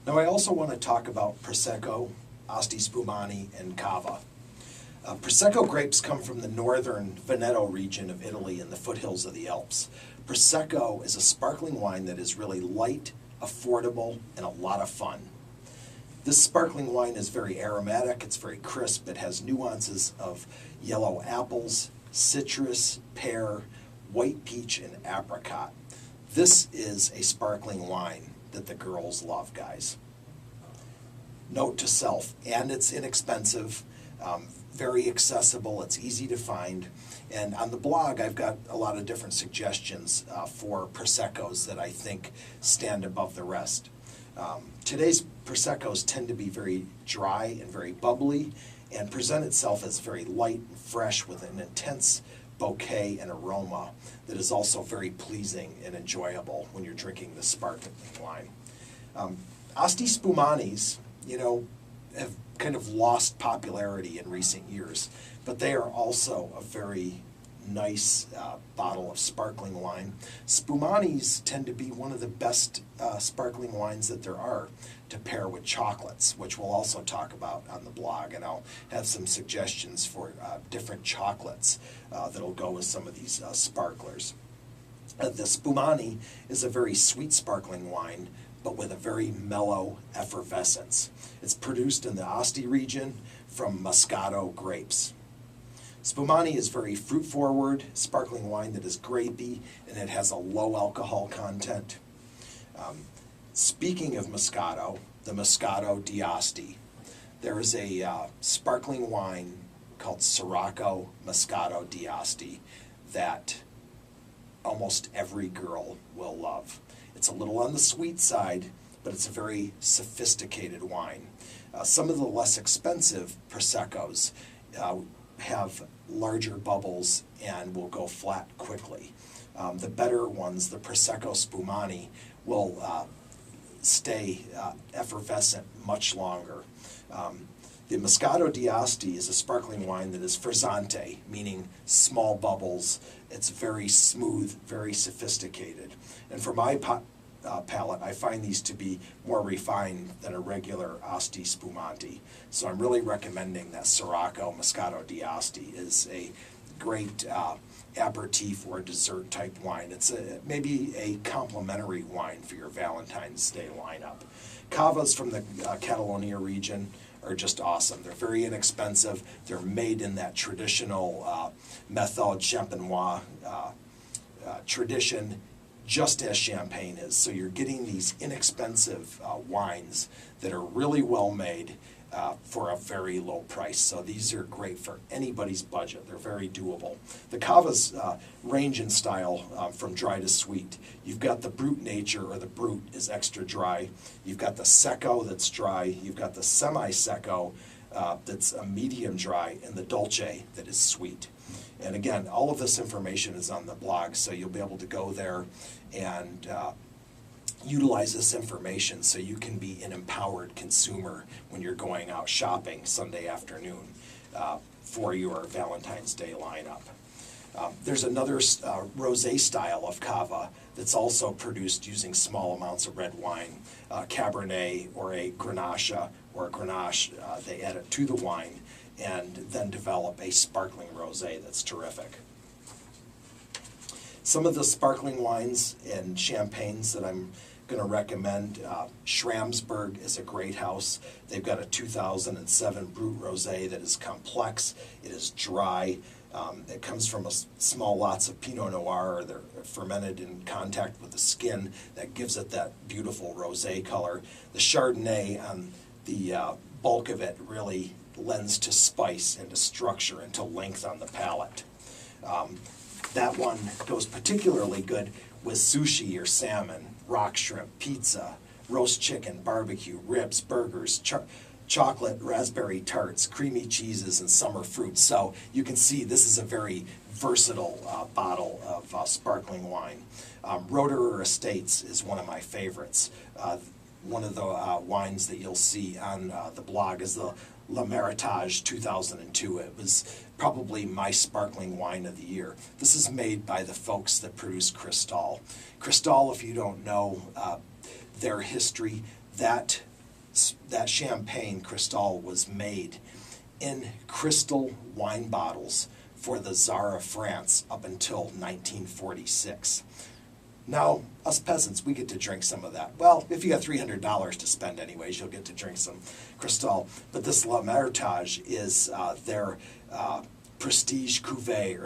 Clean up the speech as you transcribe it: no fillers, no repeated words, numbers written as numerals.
Now I also want to talk about Prosecco, Asti Spumani, and Cava. Prosecco grapes come from the northern Veneto region of Italy in the foothills of the Alps. Prosecco is a sparkling wine that is really light, affordable, and a lot of fun. This sparkling wine is very aromatic, it's very crisp, it has nuances of yellow apples, citrus, pear, white peach, and apricot. This is a sparkling wine that the girls love, guys. Note to self, and it's inexpensive, very accessible, it's easy to find, and on the blog I've got a lot of different suggestions for Proseccos that I think stand above the rest. Today's Proseccos tend to be very dry and very bubbly and present itself as very light and fresh with an intense bouquet and aroma that is also very pleasing and enjoyable when you're drinking the sparkling wine. Asti Spumanis, have kind of lost popularity in recent years, but they are also a very nice bottle of sparkling wine. Spumanis tend to be one of the best sparkling wines that there are to pair with chocolates, which we'll also talk about on the blog, and I'll have some suggestions for different chocolates that'll go with some of these sparklers. The Spumani is a very sweet sparkling wine, but with a very mellow effervescence. It's produced in the Asti region from Moscato grapes. Spumani is very fruit-forward, sparkling wine that is grapey, and it has a low alcohol content. Speaking of Moscato, the Moscato di Asti, there is a sparkling wine called Sirocco Moscato di Asti that almost every girl will love. It's a little on the sweet side, but it's a very sophisticated wine. Some of the less expensive Proseccos have larger bubbles and will go flat quickly. The better ones, the Prosecco Spumani, will stay effervescent much longer. The Moscato di Asti is a sparkling wine that is frizzante, meaning small bubbles. It's very smooth, very sophisticated. And for my palate, I find these to be more refined than a regular Asti Spumante. So I'm really recommending that Sirocco Moscato di Asti is a great aperitif or dessert type wine. It's maybe a complimentary wine for your Valentine's Day lineup. Cavas from the Catalonia region are just awesome. They're very inexpensive. They're made in that traditional méthode champenoise tradition, just as champagne is. So you're getting these inexpensive wines that are really well made for a very low price. So these are great for anybody's budget. They're very doable. The Cavas range in style from dry to sweet. You've got the Brut nature, or the Brut is extra dry. You've got the Secco that's dry. You've got the Semi-Secco that's a medium dry, and the Dolce that is sweet. And again, all of this information is on the blog, so you'll be able to go there and utilize this information so you can be an empowered consumer when you're going out shopping Sunday afternoon for your Valentine's Day lineup. There's another rosé style of Cava that's also produced using small amounts of red wine, Cabernet or a Grenache or a Grenache. They add it to the wine and then develop a sparkling rosé that's terrific. Some of the sparkling wines and champagnes that I'm going to recommend, Schramsberg is a great house. They've got a 2007 Brut Rosé that is complex, it is dry, it comes from small lots of Pinot Noir. They're fermented in contact with the skin that gives it that beautiful rosé color. The Chardonnay on the bulk of it really lends to spice and to structure and to length on the palate. That one goes particularly good with sushi or salmon, rock shrimp, pizza, roast chicken, barbecue, ribs, burgers, chocolate, raspberry tarts, creamy cheeses, and summer fruits. So you can see this is a very versatile bottle of sparkling wine. Roederer Estates is one of my favorites. One of the wines that you'll see on the blog is the La Meritage 2002. It was probably my sparkling wine of the year. This is made by the folks that produce Cristal. Cristal, if you don't know their history, that that Champagne Cristal was made in crystal wine bottles for the Tsar of France up until 1946. Now, us peasants, we get to drink some of that. Well, if you got $300 to spend anyways, you'll get to drink some Cristal. But this L'Hermitage is their prestige cuvée,